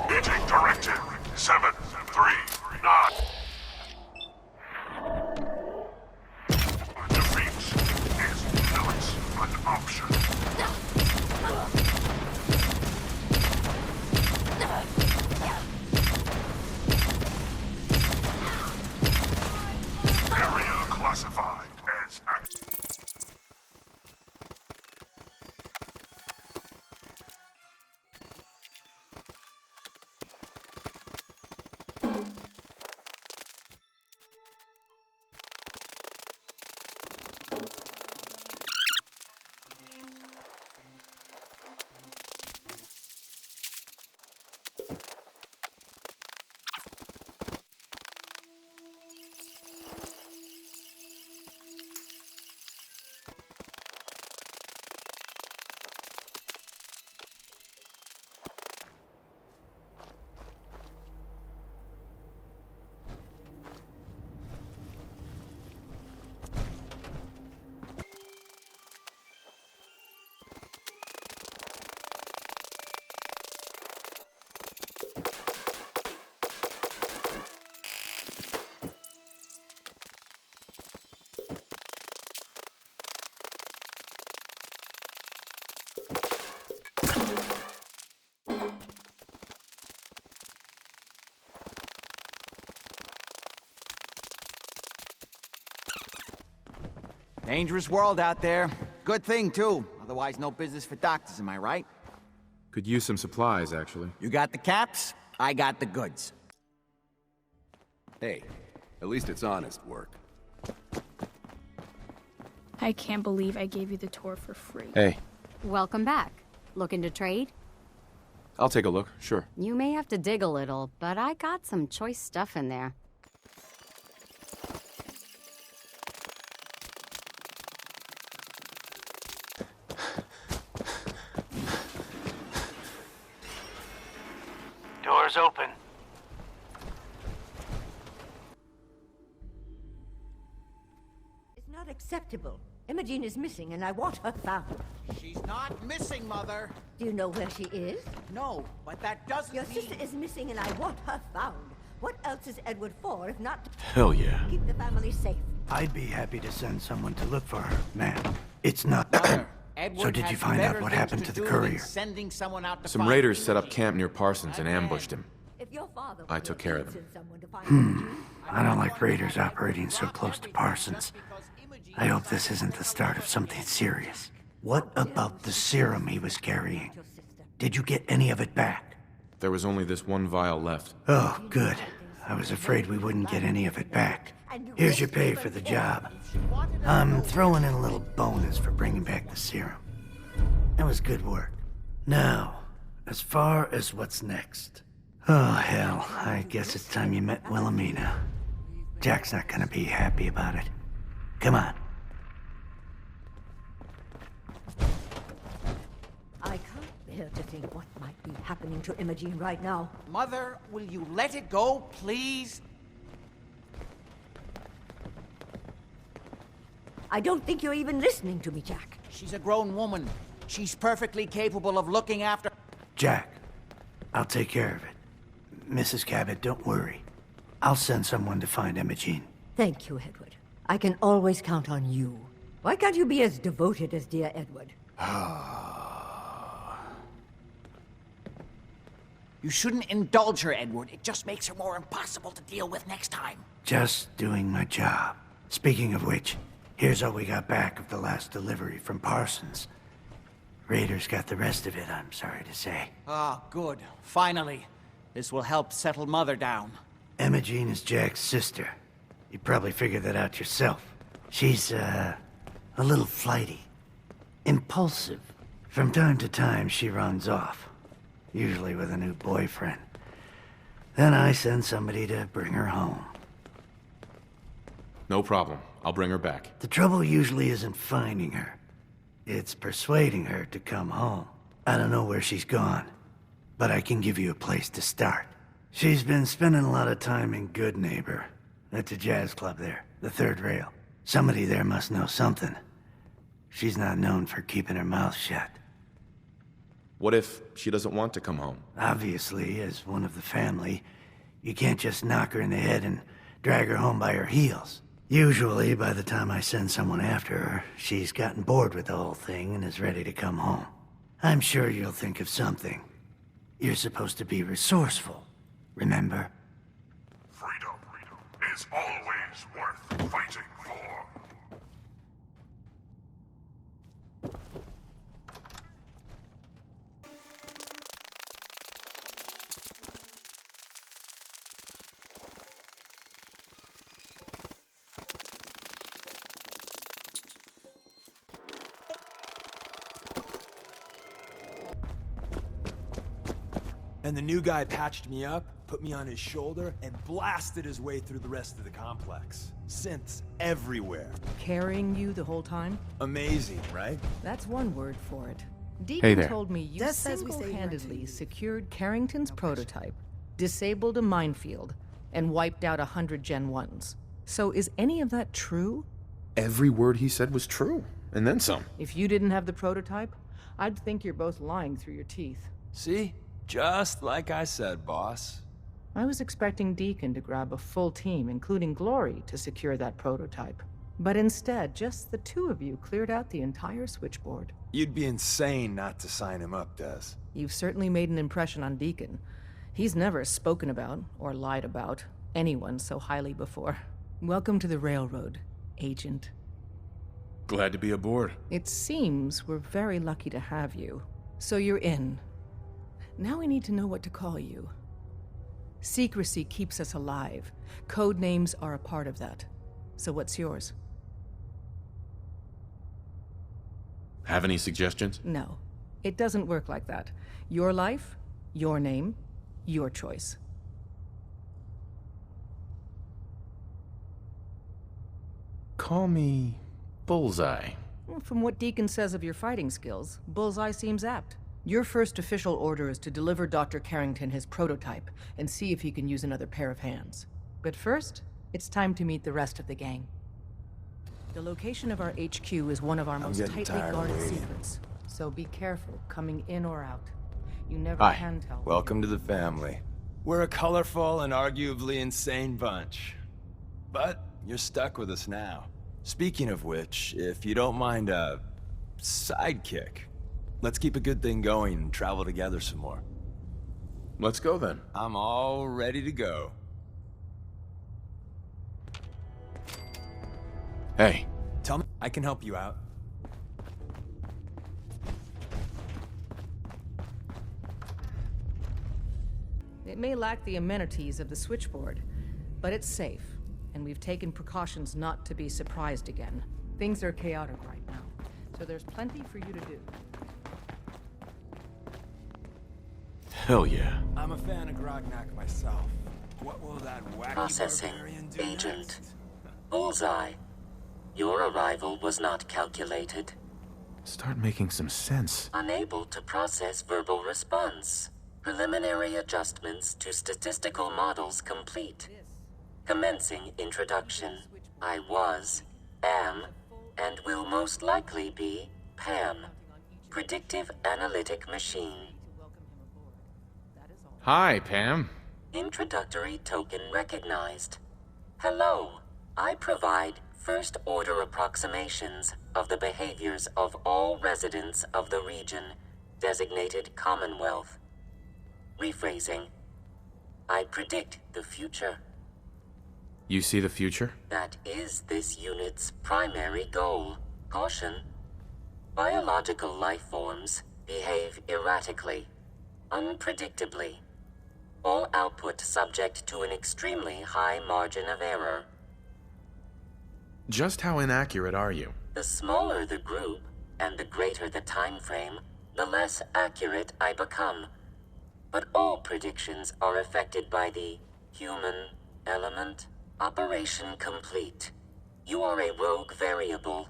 Meeting directive 739. Defeat is not an option. Area classified as active. Dangerous world out there. Good thing, too. Otherwise, no business for doctors, am I right? Could use some supplies, actually. You got the caps, I got the goods. Hey, at least it's honest work. I can't believe I gave you the tour for free. Hey, Welcome back. Looking to trade? I'll take a look, sure. You may have to dig a little, but I got some choice stuff in there. Doors open. It's not acceptable. Imogene is missing, and I want her found. She's not missing, Mother. Do you know where she is? No, but that doesn't Your mean... sister is missing, and I want her found. What else is Edward for, if not to Hell yeah. keep the family safe? I'd be happy to send someone to look for her, ma'am. It's not... Mother, Edward So did has you find out better what things happened to the do courier? than sending someone out to Some find raiders set Imogene. up camp near Parsons and ambushed him. If your father I took care of them. send someone to find Imogene, I don't like raiders operating so close to Parsons. I hope this isn't the start of something serious. What about the serum he was carrying? your sister. Did you get any of it back? There was only this one vial left. Oh, good. I was afraid we wouldn't get any of it back. Here's your pay for the job. I'm throwing in a little bonus for bringing back the serum. That was good work. Now, as far as what's next. Oh, hell, I guess it's time you met Wilhelmina. Jack's not gonna be happy about it. Come on. I can't bear to think what might be happening to Imogene right now. Mother, will you let it go, please? I don't think you're even listening to me, Jack. She's a grown woman. She's perfectly capable of looking after... Jack, I'll take care of it. Mrs. Cabot, don't worry. I'll send someone to find Imogene. Thank you, Edward. I can always count on you. Why can't you be as devoted as dear Edward? You shouldn't indulge her, Edward. It just makes her more impossible to deal with next time. Just doing my job. Speaking of which, here's all we got back of the last delivery from Parsons. Raiders got the rest of it, I'm sorry to say. Ah, good. Finally. This will help settle Mother down. Imogene is Jack's sister. You probably figured that out yourself. She's, a little flighty. Impulsive. From time to time, she runs off. Usually with a new boyfriend. Then I send somebody to bring her home. No problem. I'll bring her back. The trouble usually isn't finding her. It's persuading her to come home. I don't know where she's gone, but I can give you a place to start. She's been spending a lot of time in Good Neighbor. That's a jazz club there, the third rail. Somebody there must know something. She's not known for keeping her mouth shut. What if she doesn't want to come home? Obviously, as one of the family, you can't just knock her in the head and drag her home by her heels. Usually, by the time I send someone after her, she's gotten bored with the whole thing and is ready to come home. I'm sure you'll think of something. You're supposed to be resourceful, remember? Freedom is always worth fighting for. And the new guy patched me up, put me on his shoulder, and blasted his way through the rest of the complex. Synths everywhere. Carrying you the whole time? Amazing, right? That's one word for it. Hey Deacon there. told me you Just as we say here, single-handedly secured Carrington's prototype, disabled a minefield, and wiped out 100 Gen 1s. So is any of that true? Every word he said was true, and then some. If you didn't have the prototype, I'd think you're both lying through your teeth. See? Just like I said, boss. I was expecting Deacon to grab a full team, including Glory, to secure that prototype. But instead, just the two of you cleared out the entire switchboard. You'd be insane not to sign him up, Des. You've certainly made an impression on Deacon. He's never spoken about, or lied about, anyone so highly before. Welcome to the Railroad, Agent. Glad to be aboard. It seems we're very lucky to have you. So you're in. Now we need to know what to call you. Secrecy keeps us alive. Code names are a part of that. So what's yours? Have any suggestions? No. It doesn't work like that. Your life, your name, your choice. Call me Bullseye. From what Deacon says of your fighting skills, Bullseye seems apt. Your first official order is to deliver Dr. Carrington his prototype and see if he can use another pair of hands. But first, it's time to meet the rest of the gang. The location of our HQ is one of our most getting tightly tired of guarded waiting. secrets. So be careful coming in or out. You never Hi. can tell. Welcome to the family. We're a colorful and arguably insane bunch. But you're stuck with us now. Speaking of which, if you don't mind a sidekick, let's keep a good thing going and travel together some more. Let's go then. I'm all ready to go. Hey, Tell me I can help you out. It may lack the amenities of the switchboard, but it's safe, and we've taken precautions not to be surprised again. Things are chaotic right now, so there's plenty for you to do. hell yeah. I'm a fan of Grognak myself. What will that wacky Processing, barbarian do Agent. next? Bullseye. Your arrival was not calculated. Start making some sense. Unable to process verbal response. Preliminary adjustments to statistical models complete. Commencing introduction. I was, am, and will most likely be Pam. Predictive analytic machine. Hi, Pam. Introductory token recognized. Hello. I provide first-order approximations of the behaviors of all residents of the region designated Commonwealth. Rephrasing. I predict the future. You see the future? That is this unit's primary goal. Caution. Biological life forms behave erratically, unpredictably. All output subject to an extremely high margin of error. Just how inaccurate are you? The smaller the group, and the greater the time frame, the less accurate I become. But all predictions are affected by the human element. Operation complete. You are a rogue variable.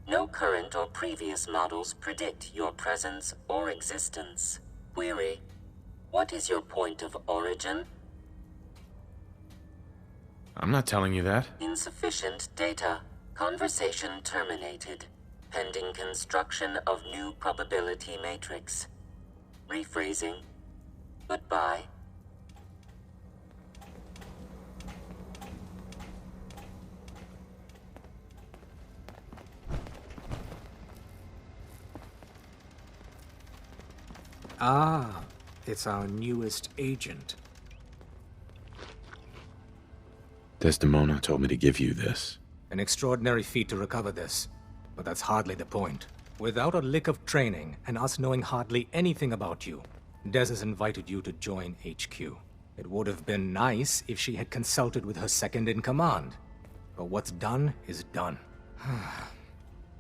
No current or previous models predict your presence or existence. Query. What is your point of origin? I'm not telling you that. Insufficient data. Conversation terminated. Pending construction of new probability matrix. Rephrasing. Goodbye. Ah, it's our newest agent. Desdemona told me to give you this. An extraordinary feat to recover this, but that's hardly the point. Without a lick of training, and us knowing hardly anything about you, Des has invited you to join HQ. It would have been nice if she had consulted with her second-in-command, but what's done is done.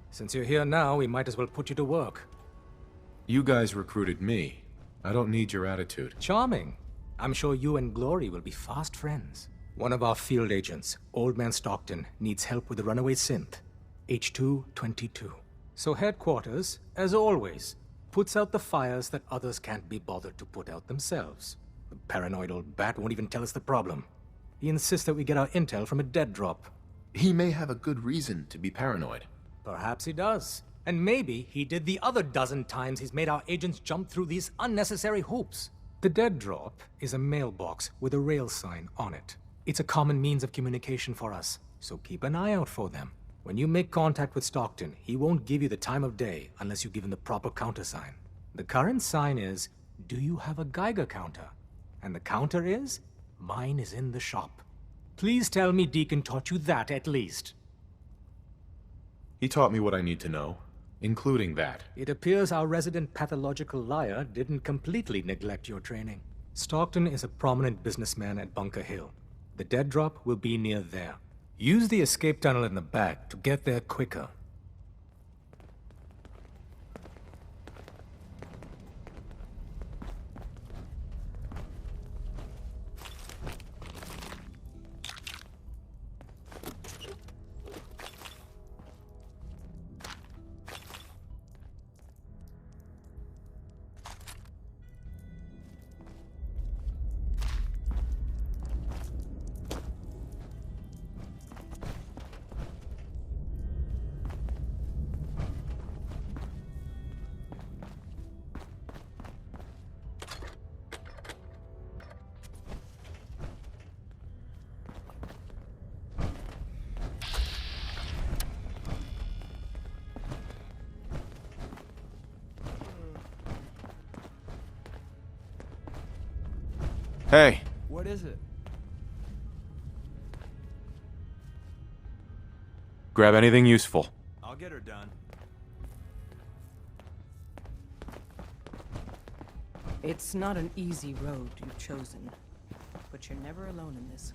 Since you're here now, we might as well put you to work. You guys recruited me. I don't need your attitude. Charming. I'm sure you and Glory will be fast friends. One of our field agents, Old Man Stockton, needs help with the runaway synth, H222. So headquarters, as always, puts out the fires that others can't be bothered to put out themselves. The paranoid old bat won't even tell us the problem. He insists that we get our intel from a dead drop. He may have a good reason to be paranoid. Perhaps he does. And maybe he did the other dozen times he's made our agents jump through these unnecessary hoops. The dead drop is a mailbox with a rail sign on it. It's a common means of communication for us, so keep an eye out for them. When you make contact with Stockton, he won't give you the time of day unless you give him the proper countersign. The current sign is, do you have a Geiger counter? And the counter is, mine is in the shop. Please tell me Deacon taught you that at least. He taught me what I need to know, including that. It appears our resident pathological liar didn't completely neglect your training. Stockton is a prominent businessman at Bunker Hill. The dead drop will be near there. Use the escape tunnel in the back to get there quicker. Hey! What is it? Grab anything useful. I'll get her done. It's not an easy road you've chosen, but you're never alone in this.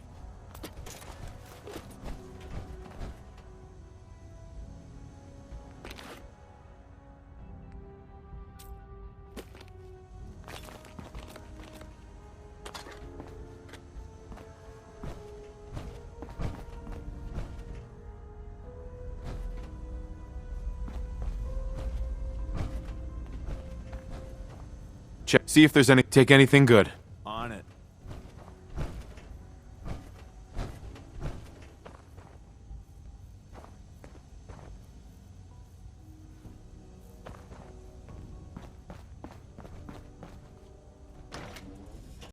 Check. See if there's take anything good.